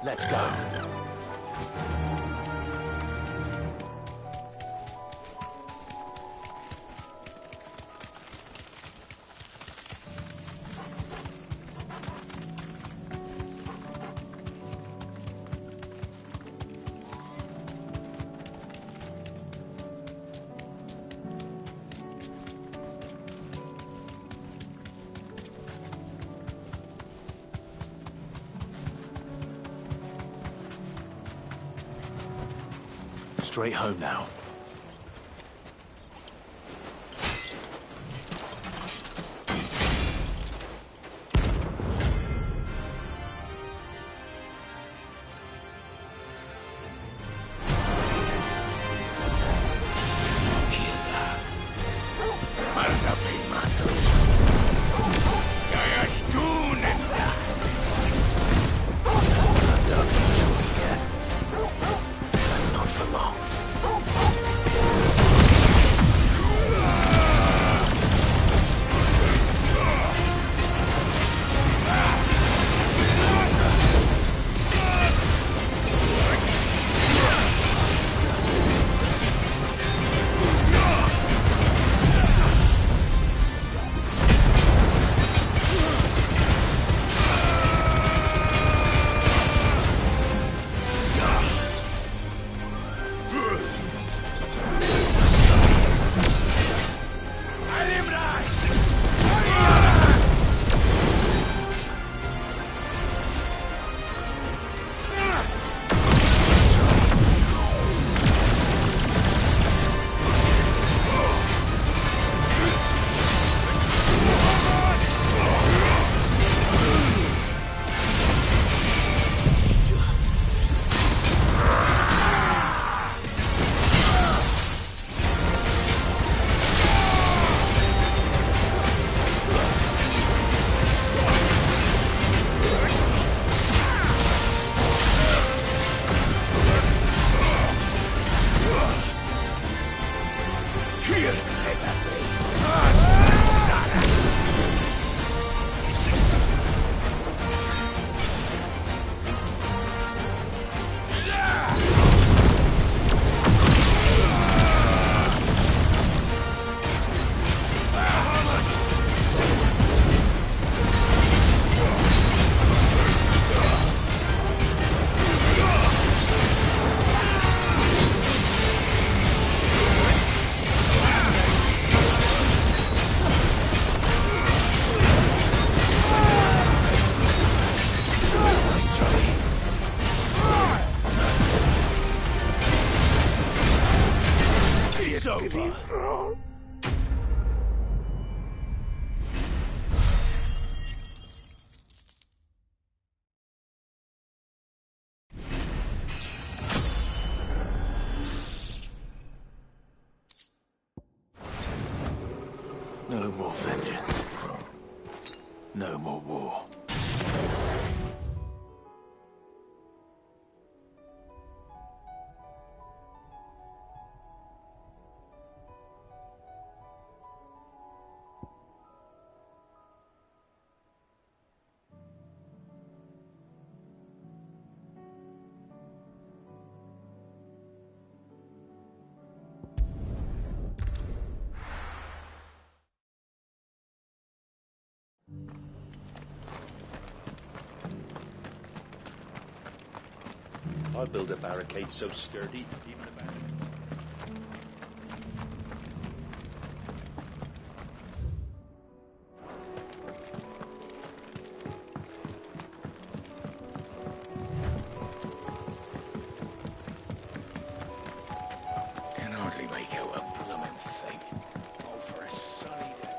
Let's go. Straight home now. No more vengeance. No more war. I'll build a barricade so sturdy, even a barricade. Can hardly make out a blooming thing. Oh, for a sunny day.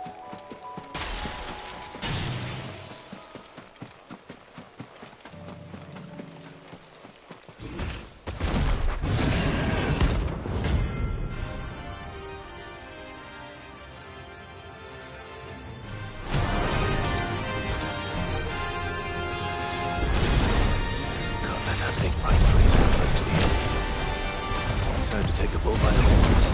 Time to take the bull by the horns.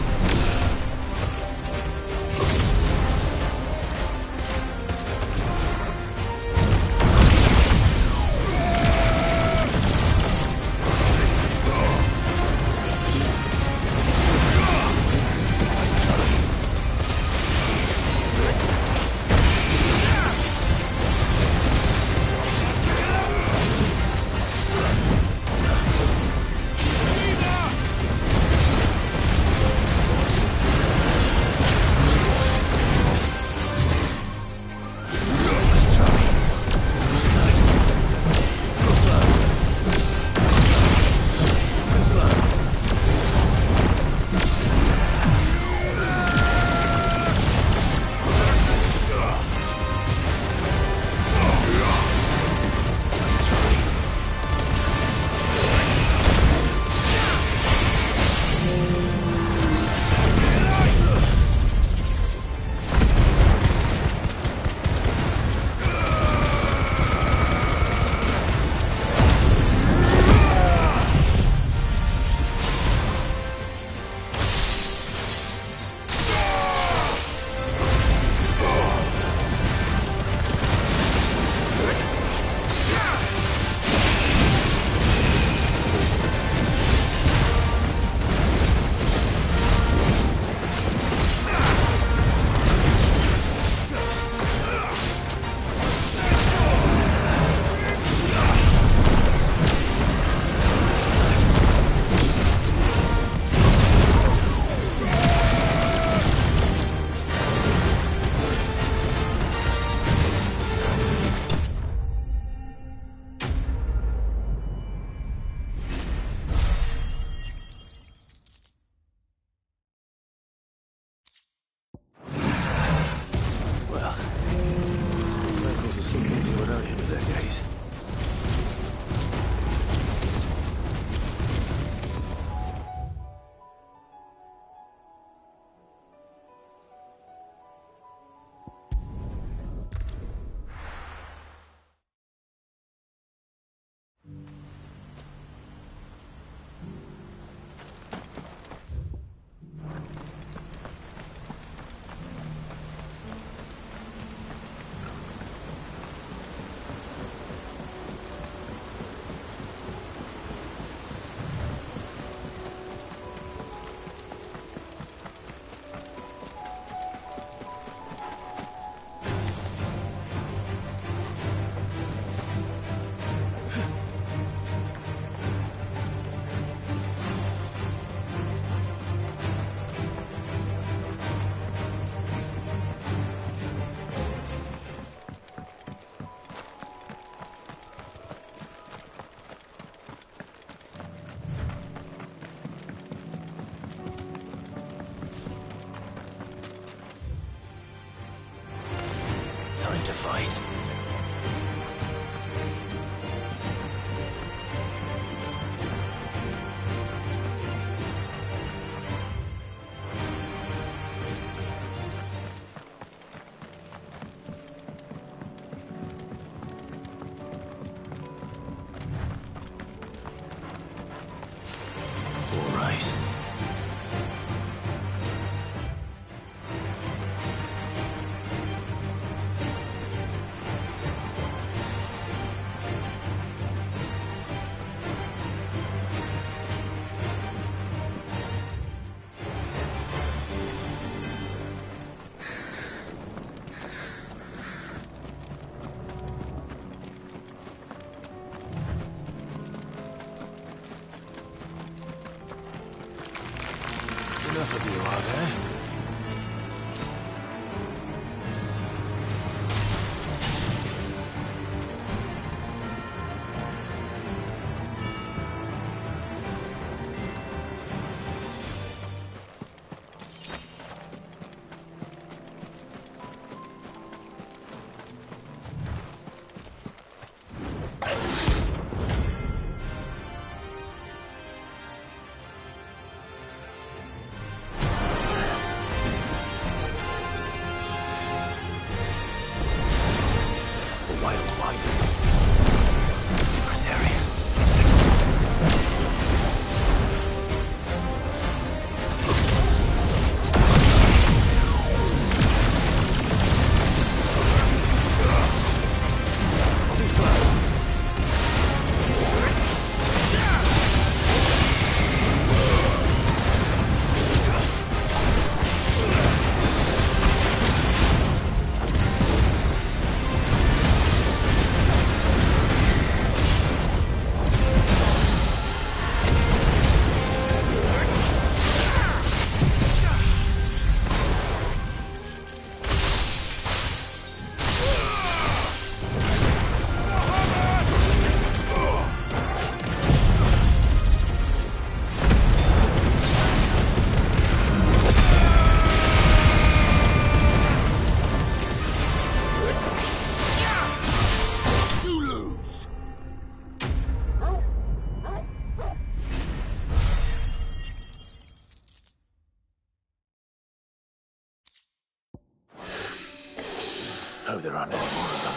fight. All right. Enough of you, are there? Hope there aren't any more of them.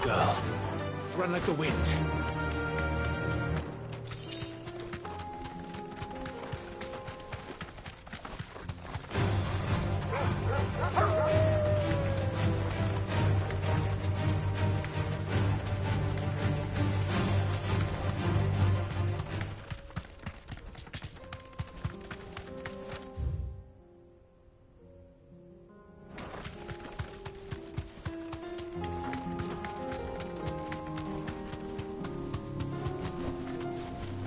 girl. Run like the wind.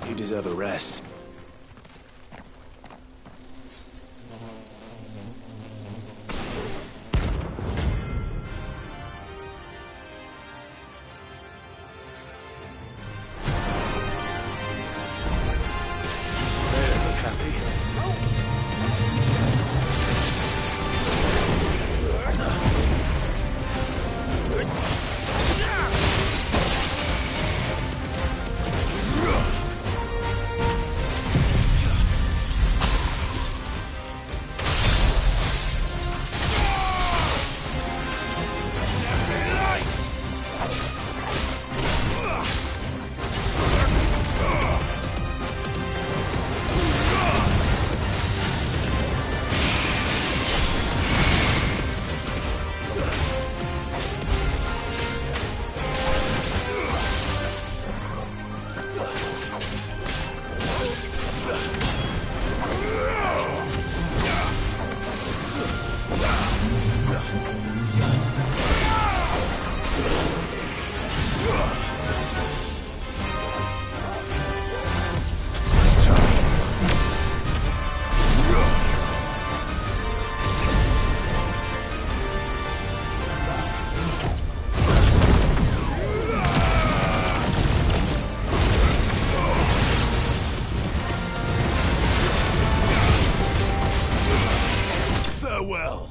You deserve a rest. Farewell.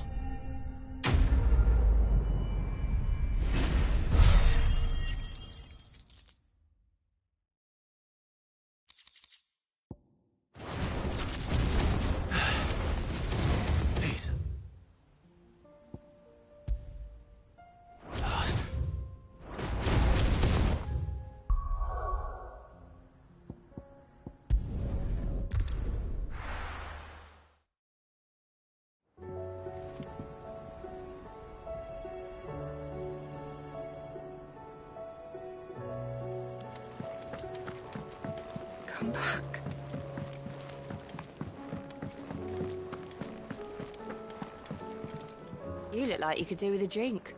Please. Lost. Come back. You look like you could do with a drink.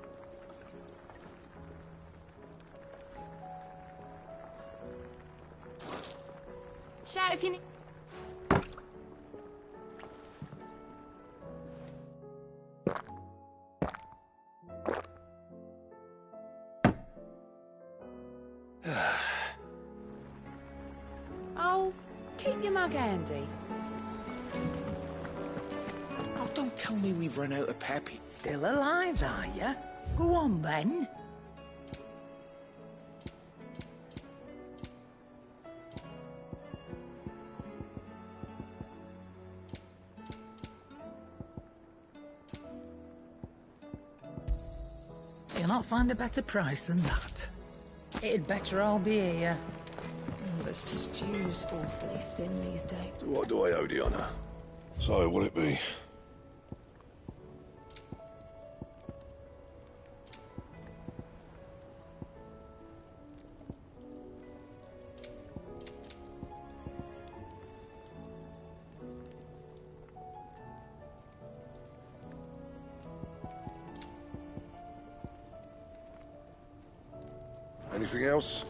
Shout if you need... Oh, keep your mug handy. Oh, don't tell me we've run out of Peppy. Still alive, are you? Go on, then. You'll not find a better price than that. It'd better all be here. The stew's awfully thin these days. So what do I owe the honour? So, will it be? Anything else?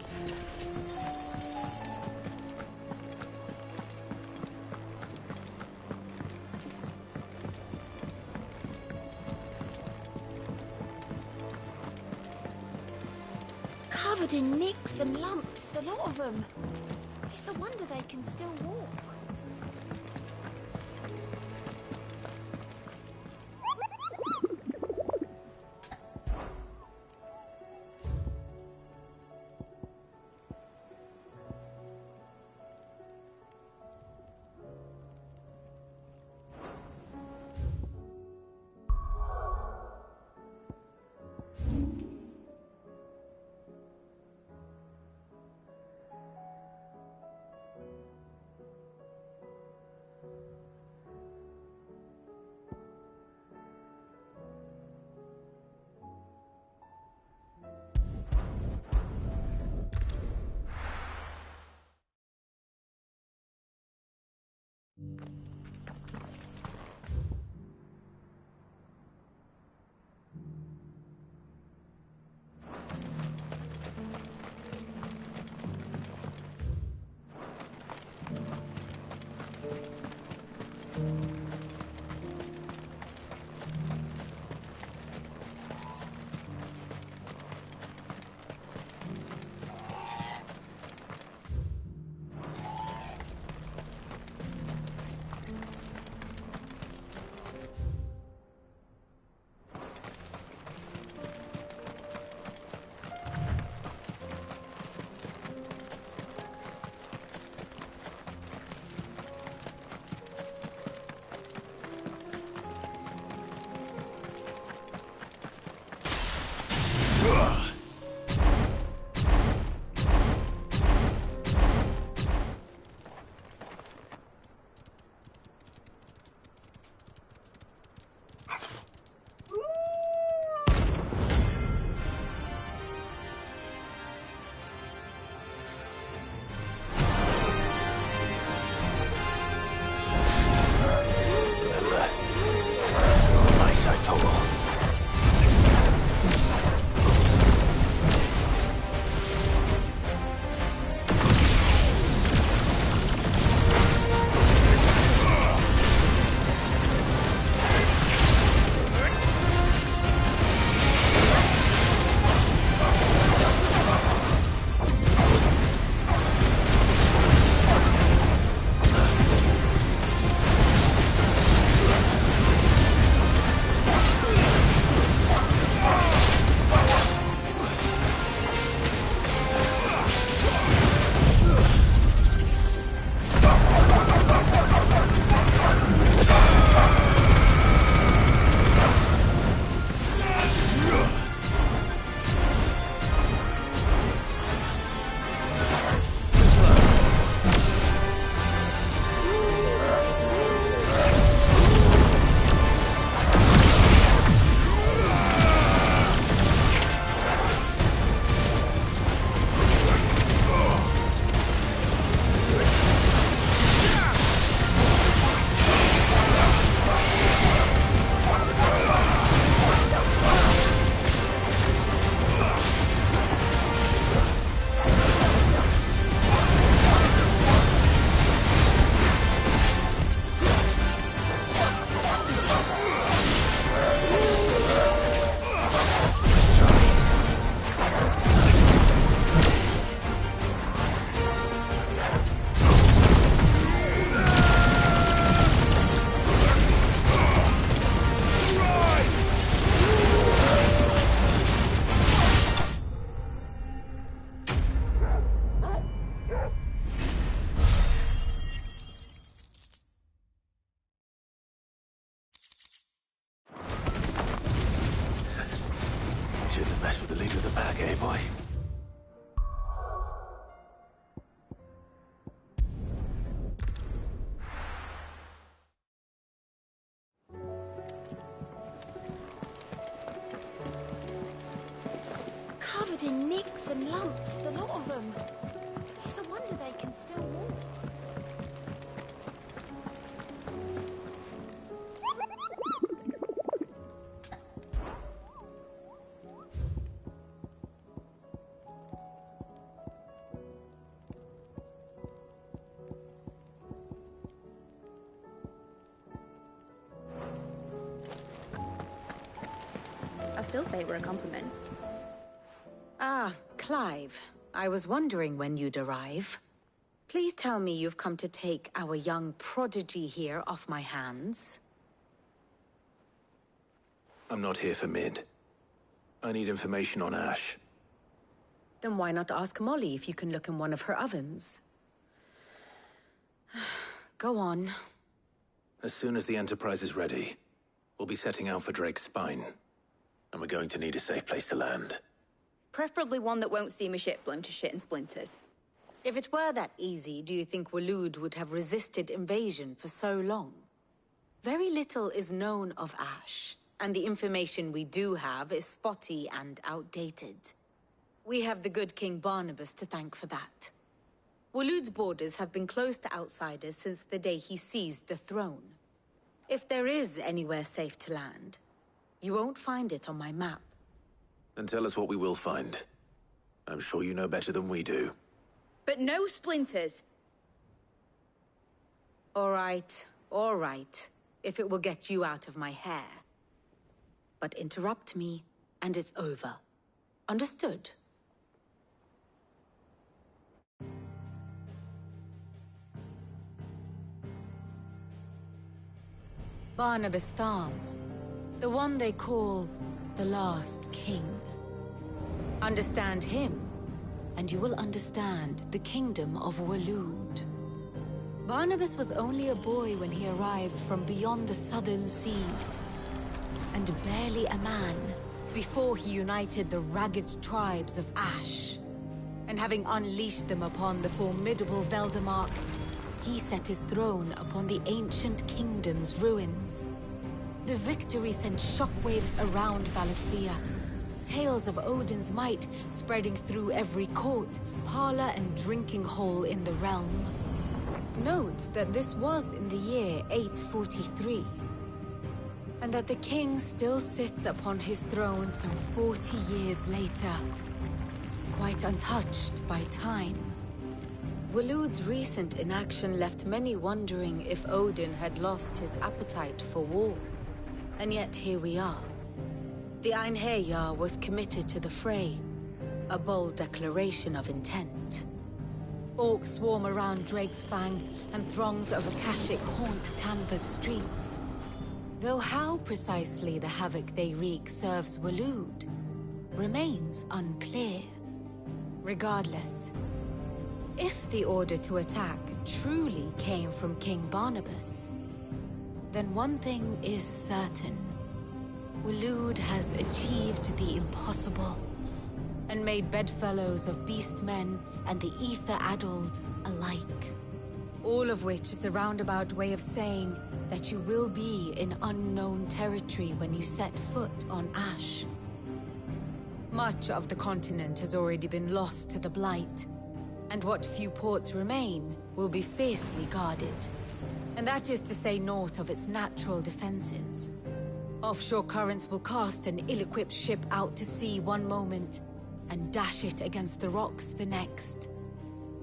Covered in nicks and lumps, the lot of them. It's a wonder they can still walk. Shouldn't have messed with the leader of the pack, eh, boy? Covered in nicks and lumps, the lot of them. It's a wonder they can still walk. I still say we're a compliment. Ah, Clive. I was wondering when you'd arrive. Please tell me you've come to take our young prodigy here off my hands. I'm not here for Mid. I need information on Ash. Then why not ask Molly if you can look in one of her ovens? Go on. As soon as the Enterprise is ready, we'll be setting out for Drake's Spine. And we're going to need a safe place to land. Preferably one that won't see my ship blown to shit and splinters. If it were that easy, do you think Waloed would have resisted invasion for so long? Very little is known of Ash, and the information we do have is spotty and outdated. We have the good King Barnabas to thank for that. Waloed's borders have been closed to outsiders since the day he seized the throne. If there is anywhere safe to land, you won't find it on my map. Then tell us what we will find. I'm sure you know better than we do. But no splinters! All right, if it will get you out of my hair. But interrupt me, and it's over. Understood? Barnabas Tharm, the one they call the Last King. Understand him, and you will understand the kingdom of Waloed. Barnabas was only a boy when he arrived from beyond the southern seas, and barely a man before he united the ragged tribes of Ash. And having unleashed them upon the formidable Veldamark, he set his throne upon the ancient kingdom's ruins. The victory sent shockwaves around Valisthea, tales of Odin's might spreading through every court, parlor, and drinking hole in the realm. Note that this was in the year 843, and that the king still sits upon his throne some 40 years later, quite untouched by time. Waloed's recent inaction left many wondering if Odin had lost his appetite for war. And yet here we are. The Einherjar was committed to the fray, a bold declaration of intent. Orcs swarm around Drake's Fang, and throngs of Akashic haunt Canva's streets. Though how precisely the havoc they wreak serves Waloed remains unclear. Regardless, if the order to attack truly came from King Barnabas, then one thing is certain. Waloed has achieved the impossible, and made bedfellows of beastmen and the ether-addled alike. All of which is a roundabout way of saying that you will be in unknown territory when you set foot on Ash. Much of the continent has already been lost to the Blight, and what few ports remain will be fiercely guarded. And that is to say naught of its natural defenses. Offshore currents will cast an ill-equipped ship out to sea one moment, and dash it against the rocks the next.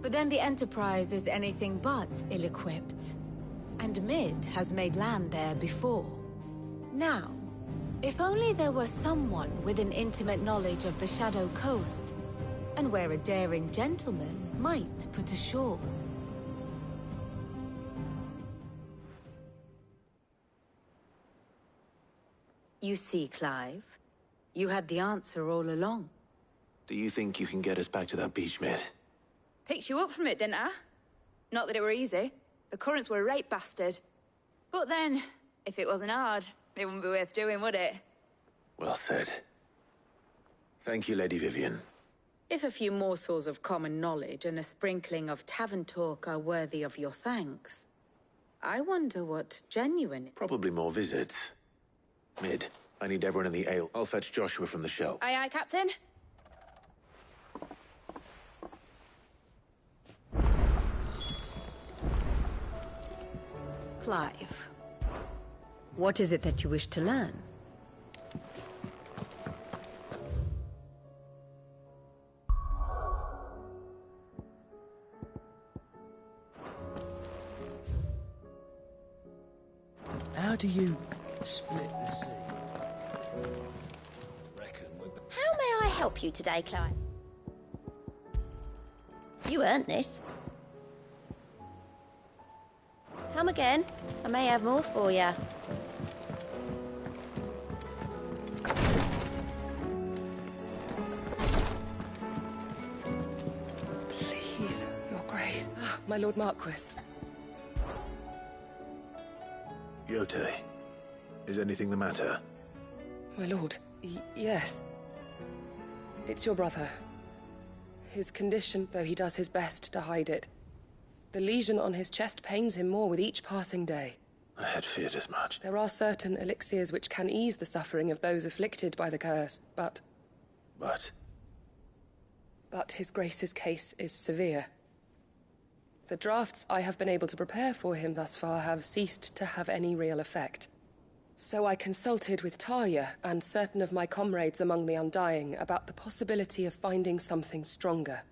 But then the Enterprise is anything but ill-equipped. And Mid has made land there before. Now, if only there were someone with an intimate knowledge of the Shadow Coast, and where a daring gentleman might put ashore. You see, Clive, you had the answer all along. Do you think you can get us back to that beach, Mid? Picked you up from it, didn't I? Not that it were easy. The currents were a right bastard. But then, if it wasn't hard, it wouldn't be worth doing, would it? Well said. Thank you, Lady Vivian. If a few morsels of common knowledge and a sprinkling of tavern talk are worthy of your thanks, I wonder what genuine... Probably more visits. Mid, I need everyone in the ale. I'll fetch Joshua from the shell. Aye, aye, Captain. Clive, what is it that you wish to learn? How do you split the sea? Reckon we're... How may I help you today, Clive? You earned this. Come again. I may have more for you. Please, Your Grace. Ah, my Lord Marquis. Yote, is anything the matter? My lord, yes. It's your brother. His condition, though he does his best to hide it. The lesion on his chest pains him more with each passing day. I had feared as much. There are certain elixirs which can ease the suffering of those afflicted by the curse, but... But His Grace's case is severe. The drafts I have been able to prepare for him thus far have ceased to have any real effect. So I consulted with Talia and certain of my comrades among the Undying about the possibility of finding something stronger.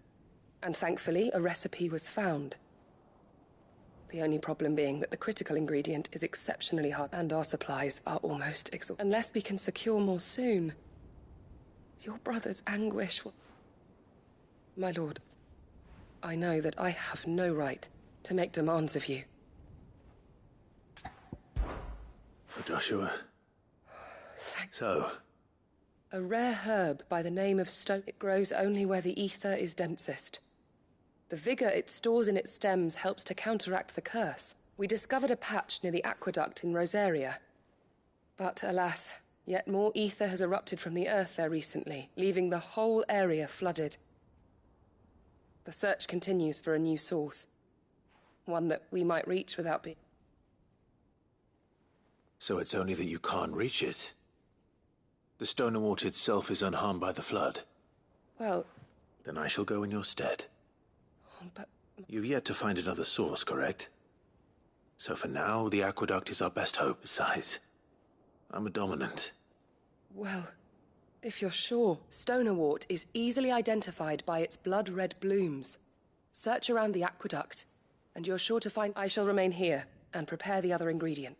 And thankfully, a recipe was found. The only problem being that the critical ingredient is exceptionally hard, and our supplies are almost exhausted. Unless we can secure more soon, your brother's anguish will... My lord, I know that I have no right to make demands of you. for Joshua. So, a rare herb by the name of stone. It grows only where the ether is densest. The vigor it stores in its stems helps to counteract the curse. We discovered a patch near the aqueduct in Rosaria. But alas, yet more ether has erupted from the earth there recently, leaving the whole area flooded. The search continues for a new source. One that we might reach without being... So it's only that you can't reach it? The stone and water itself is unharmed by the flood? Well... Then I shall go in your stead. But... You've yet to find another source, correct? So for now, the aqueduct is our best hope. Besides, I'm a dominant. Well, if you're sure, Stonewort is easily identified by its blood-red blooms. Search around the aqueduct, and you're sure to find... I shall remain here and prepare the other ingredient.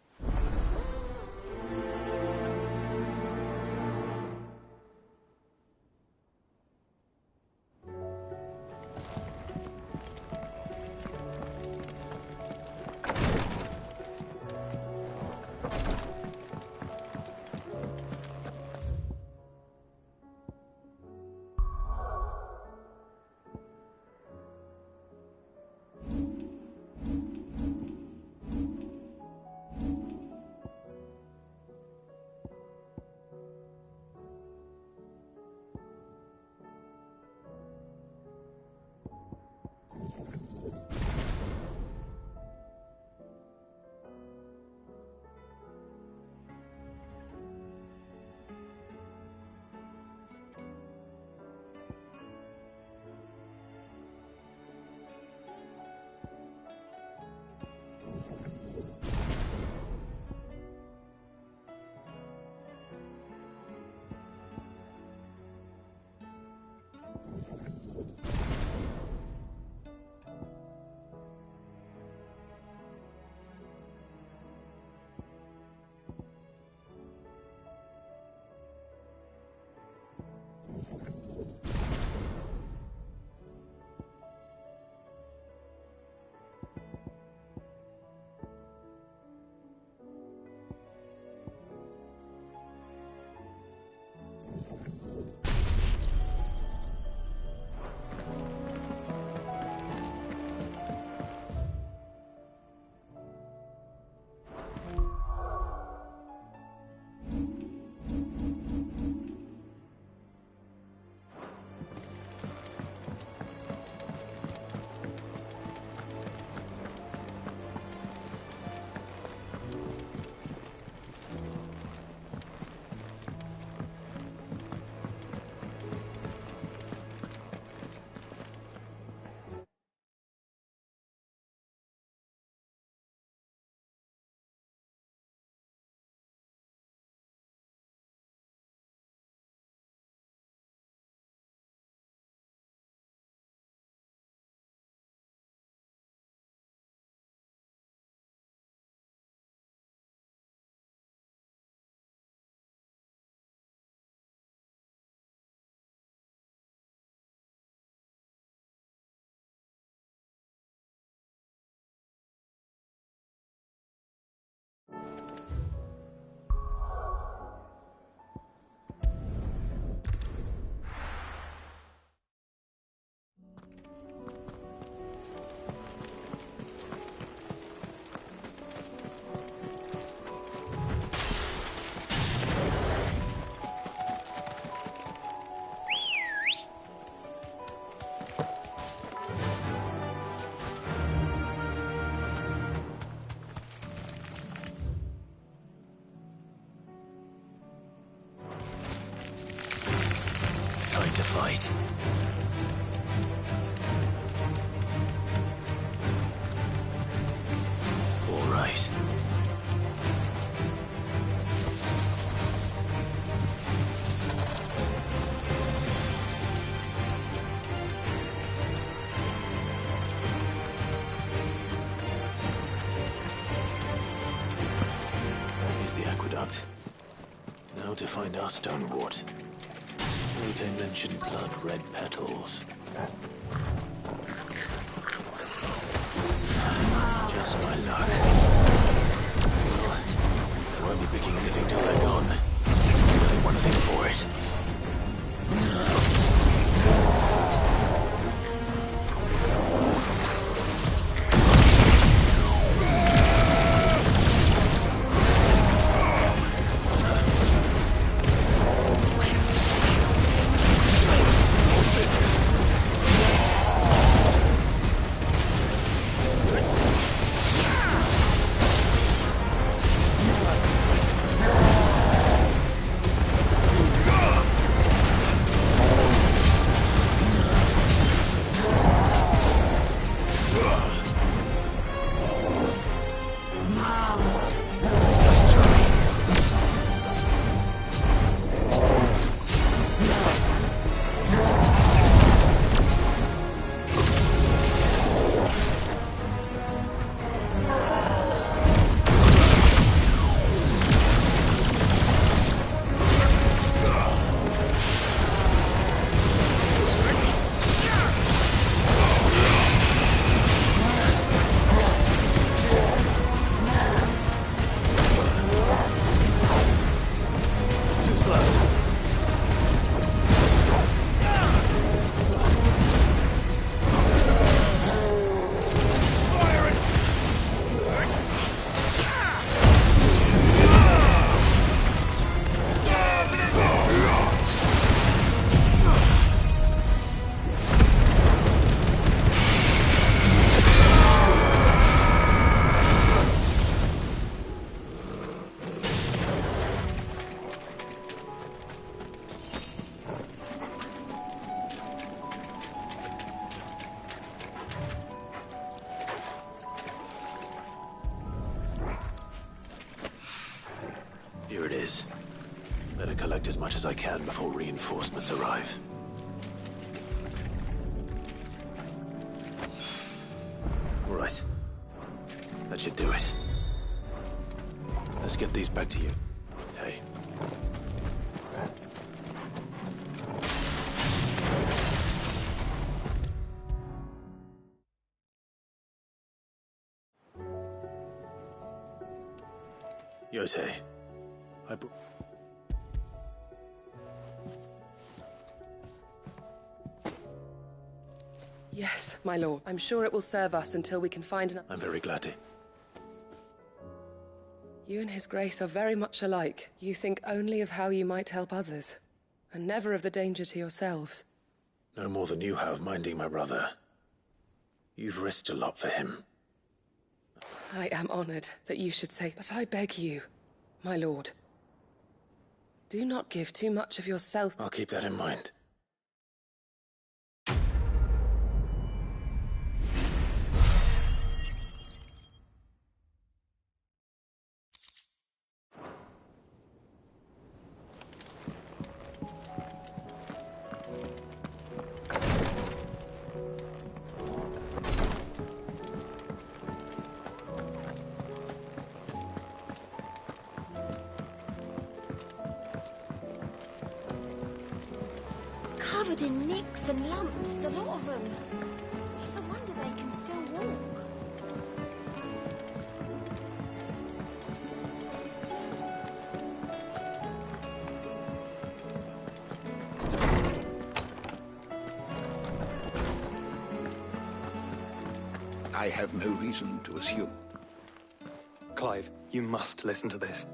to fight. All right. Here's the aqueduct. Now to find our stonewort. They mentioned blood-red petals. Just my luck. Well, I won't be picking anything till they're gone. There's only one thing for it. Here it is. Better collect as much as I can before reinforcements arrive. Right. That should do it. Let's get these back to you. Hey. Yotei. Yes, my lord. I'm sure it will serve us until we can find an... I'm very glad to. You and His Grace are very much alike. You think only of how you might help others, and never of the danger to yourselves. No more than you have minding my brother. You've risked a lot for him. I am honored that you should say, but I beg you, my lord, do not give too much of yourself. I'll keep that in mind. Covered in nicks and lumps, the lot of them. It's a wonder they can still walk. I have no reason to assume. Clive, you must listen to this.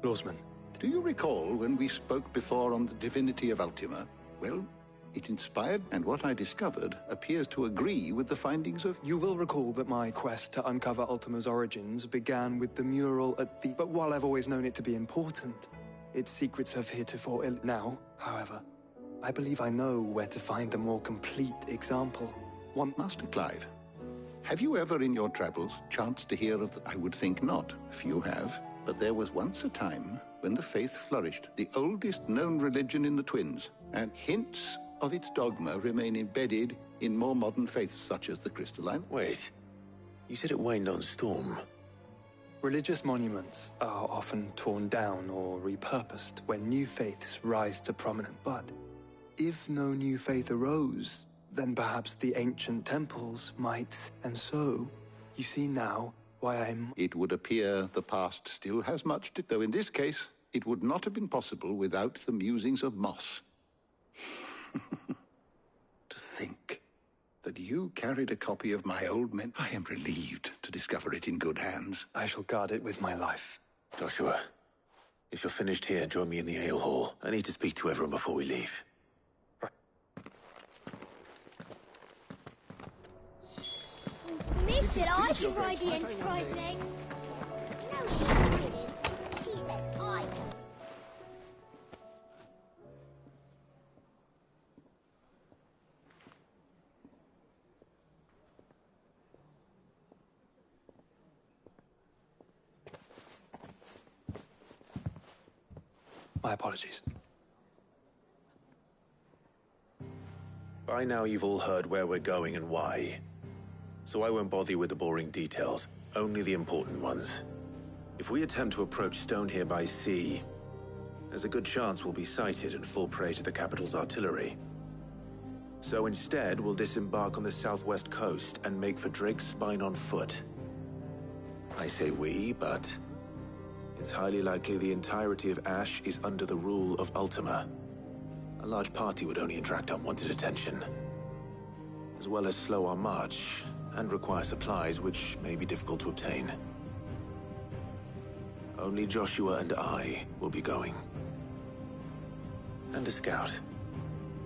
Lawsman. Do you recall when we spoke before on the divinity of Ultima? Well, it inspired, and what I discovered appears to agree with the findings of... You will recall that my quest to uncover Ultima's origins began with the mural at the... But while I've always known it to be important, its secrets have heretofore now, however, I believe I know where to find the more complete example. Master Clive, have you ever in your travels chanced to hear of the... I would think not. Few have. But there was once a time when the faith flourished, the oldest known religion in the Twins, and hints of its dogma remain embedded in more modern faiths such as the Crystalline. Wait, you said it waned on Storm. Religious monuments are often torn down or repurposed when new faiths rise to prominence. But if no new faith arose, then perhaps the ancient temples might. And so, you see now why I'm... It would appear the past still has much to... Though in this case, it would not have been possible without the musings of Moss. To think that you carried a copy of my old men. I am relieved to discover it in good hands. I shall guard it with my life. Joshua, if you're finished here, join me in the ale hall. I need to speak to everyone before we leave. Mid said I should ride the Enterprise next. No, she didn't. She said I could. My apologies. By now you've all heard where we're going and why. So I won't bother you with the boring details, only the important ones. If we attempt to approach Stone here by sea, there's a good chance we'll be sighted and fall prey to the capital's artillery. So instead, we'll disembark on the southwest coast and make for Drake's Spine on foot. I say we, but it's highly likely the entirety of Ash is under the rule of Ultima. A large party would only attract unwanted attention, as well as slow our march and require supplies which may be difficult to obtain. Only Joshua and I will be going. And a scout.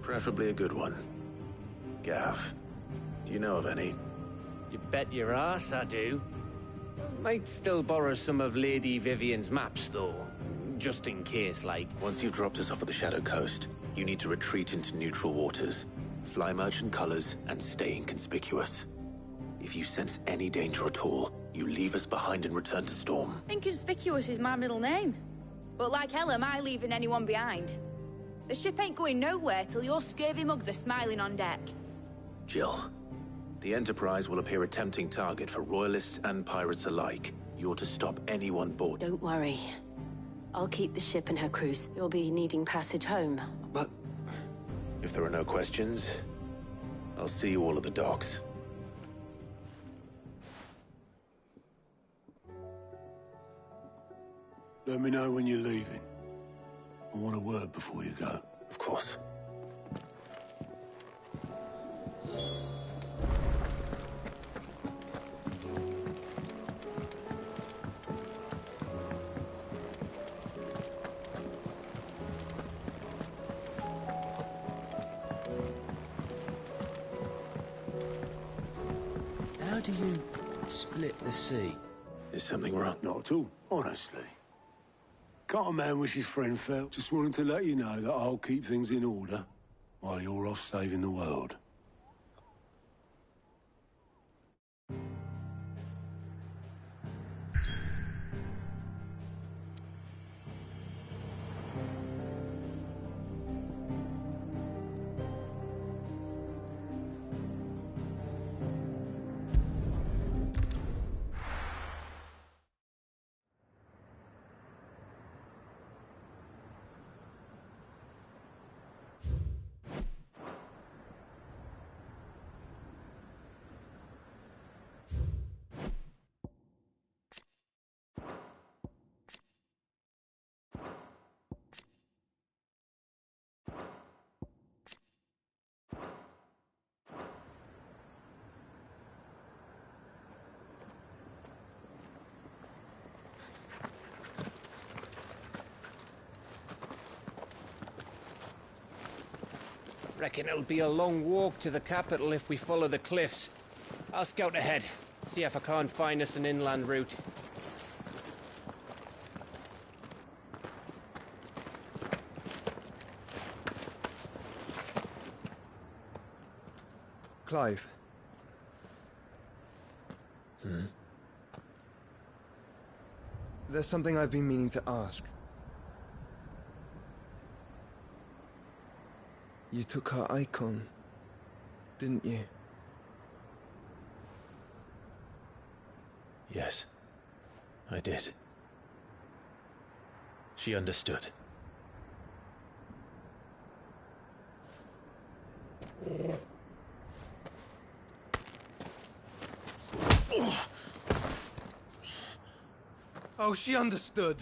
Preferably a good one. Gav, do you know of any? You bet your ass I do. Might still borrow some of Lady Vivian's maps, though. Just in case, like. Once you've dropped us off at the Shadow Coast, you need to retreat into neutral waters, fly merchant colors, and stay inconspicuous. If you sense any danger at all, you leave us behind and return to Storm. Inconspicuous is my middle name. But like hell am I leaving anyone behind. The ship ain't going nowhere till your scurvy mugs are smiling on deck. Jill, the Enterprise will appear a tempting target for royalists and pirates alike. You're to stop anyone board. Don't worry. I'll keep the ship and her crews. You'll be needing passage home. But if there are no questions, I'll see you all at the docks. Let me know when you're leaving. I want a word before you go. Of course. How do you split the sea? Is something wrong? Not at all, honestly. Can't a man wish his friend fell? Just wanted to let you know that I'll keep things in order while you're off saving the world. Reckon it'll be a long walk to the capital if we follow the cliffs. I'll scout ahead, see if I can't find us an inland route. Clive. There's something I've been meaning to ask. You took her icon, didn't you? Yes, I did. She understood. Oh, she understood.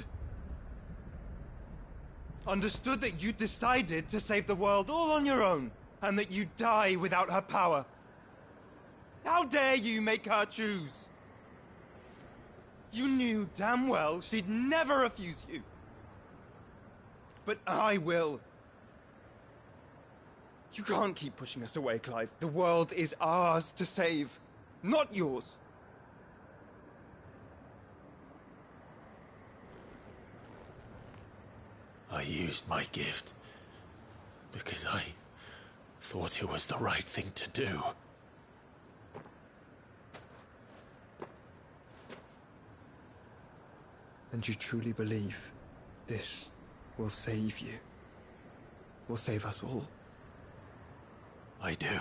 Understood that you decided to save the world all on your own, and that you'd die without her power. How dare you make her choose? You knew damn well she'd never refuse you. But I will. You can't keep pushing us away, Clive. The world is ours to save, not yours. I used my gift because I thought it was the right thing to do. And you truly believe this will save you? Will save us all? I do.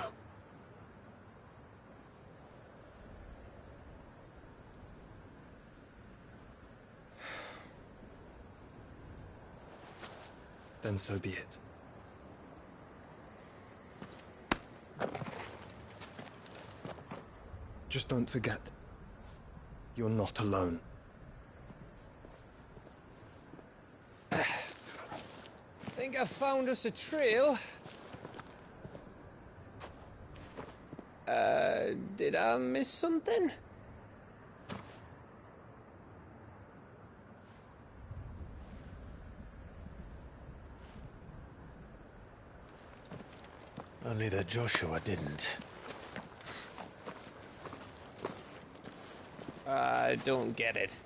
Then so be it. Just don't forget, you're not alone. Think I found us a trail. Did I miss something? Only that Joshua didn't. I don't get it.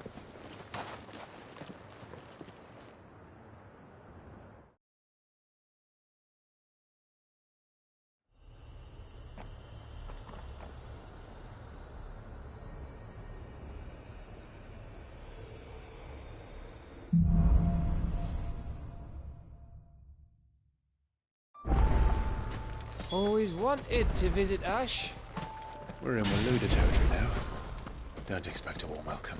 Always wanted to visit Ash. We're in Waluda territory now. Don't expect a warm welcome.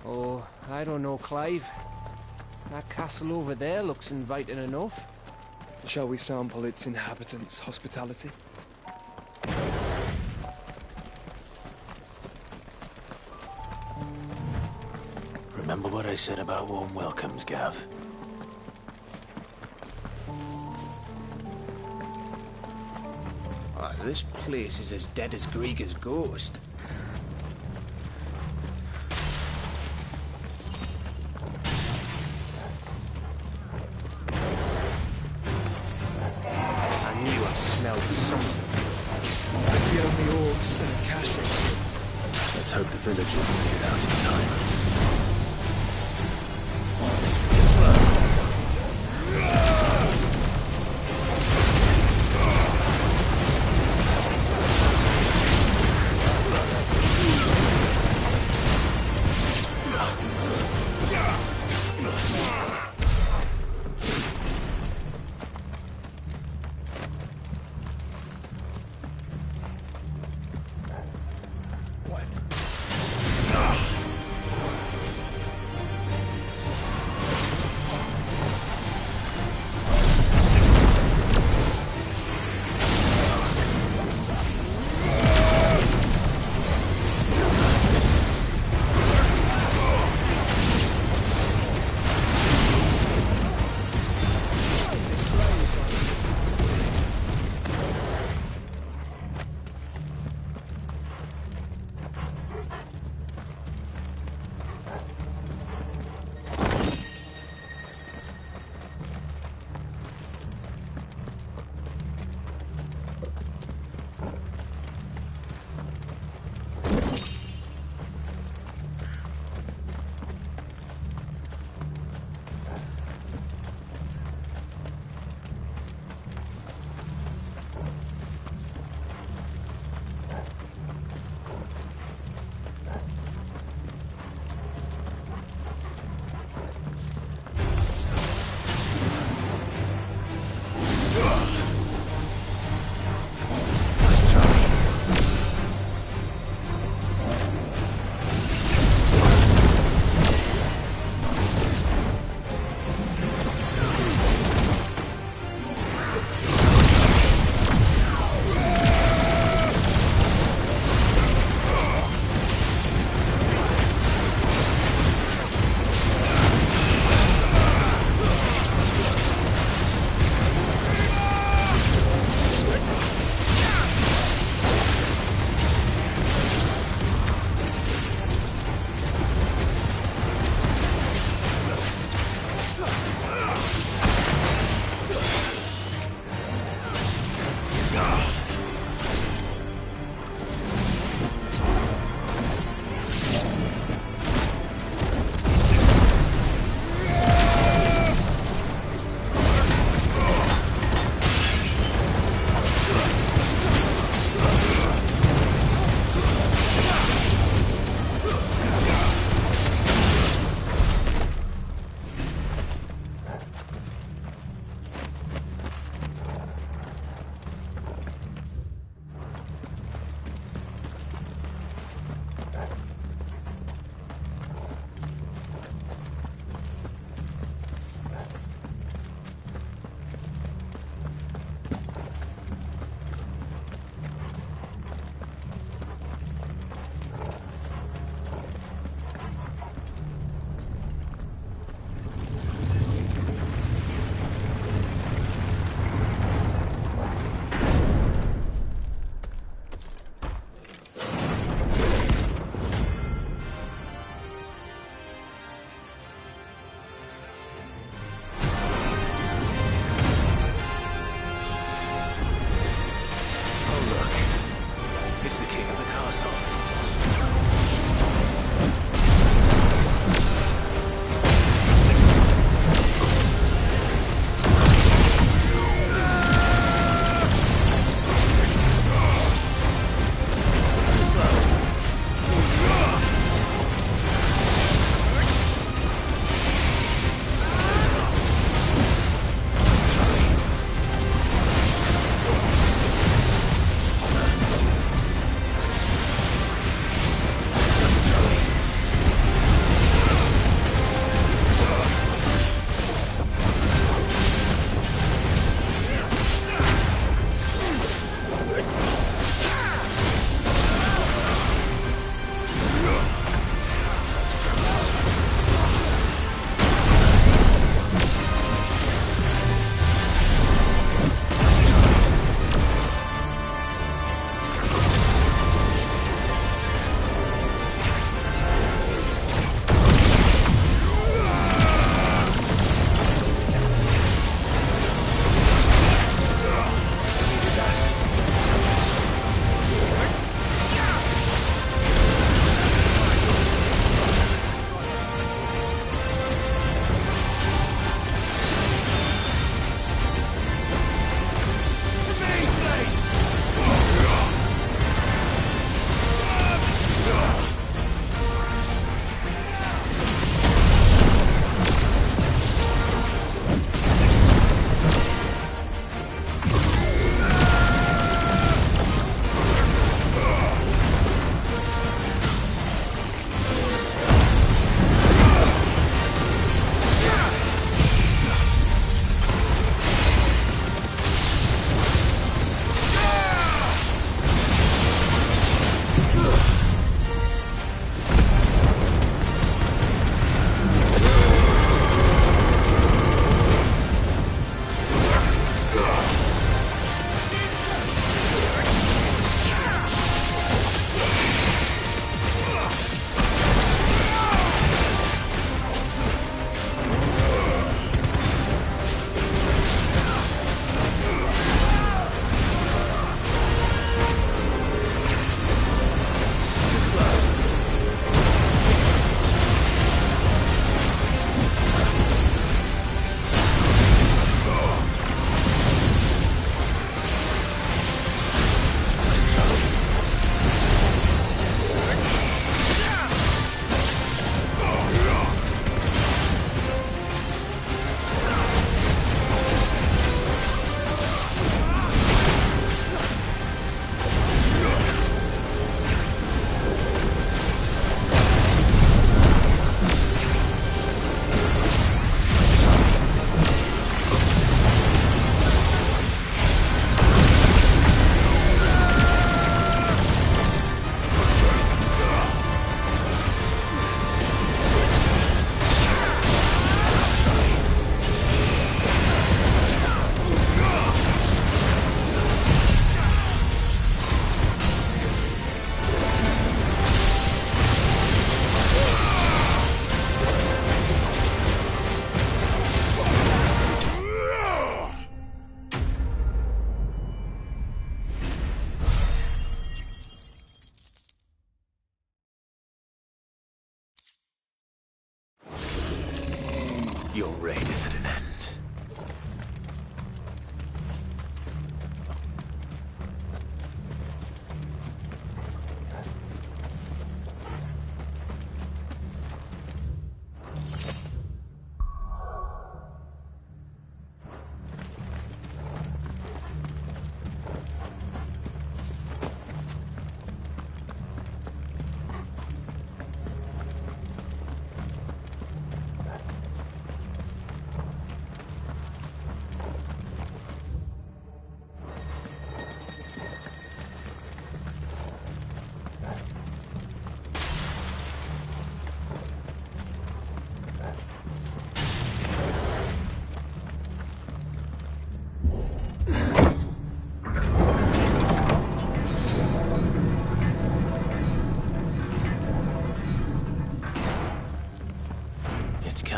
Oh, I don't know, Clive. That castle over there looks inviting enough. Shall we sample its inhabitants' hospitality? Remember what I said about warm welcomes, Gav? This place is as dead as Grieger's ghost. I knew I smelled something. I see only orcs and a cache. Let's hope the villagers make it out in time.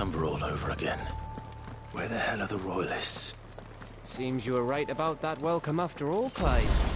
Amber all over again. Where the hell are the Royalists? Seems you were right about that welcome after all, Clive.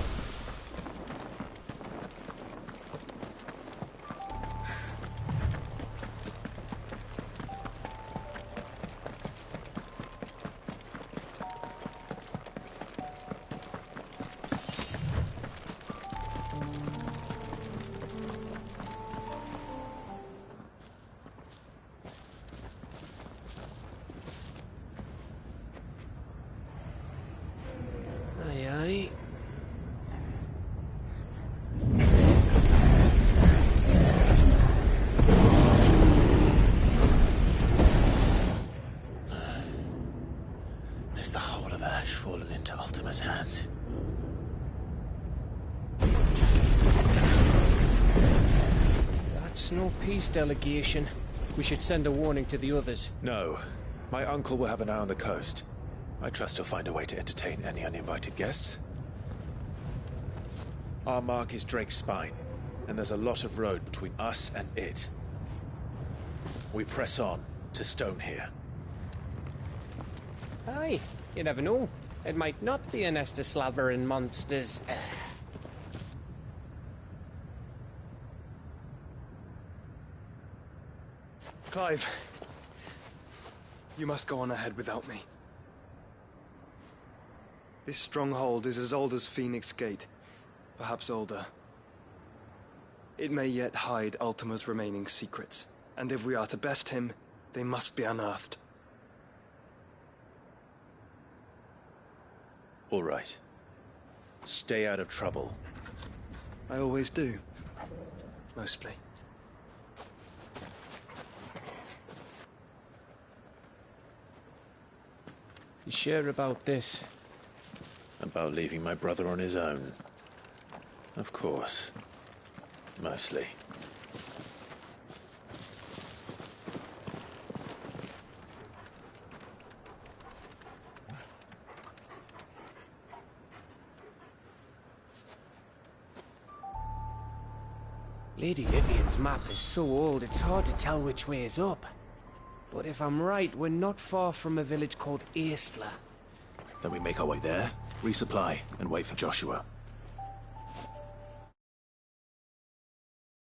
Is the whole of Ash fallen into Ultima's hands? That's no peace delegation. We should send a warning to the others. No. My uncle will have an eye on the coast. I trust he'll find a way to entertain any uninvited guests. Our mark is Drake's Spine, and there's a lot of road between us and it. We press on to Stone here. Aye, you never know. It might not be a nest of slavering monsters. Clive, you must go on ahead without me. This stronghold is as old as Phoenix Gate, perhaps older. It may yet hide Ultima's remaining secrets, and if we are to best him, they must be unearthed. All right. Stay out of trouble. I always do. Mostly. You sure about this? About leaving my brother on his own. Of course. Mostly. Lady Vivian's map is so old it's hard to tell which way is up. But if I'm right, we're not far from a village called Aistla. Then we make our way there, resupply, and wait for Joshua.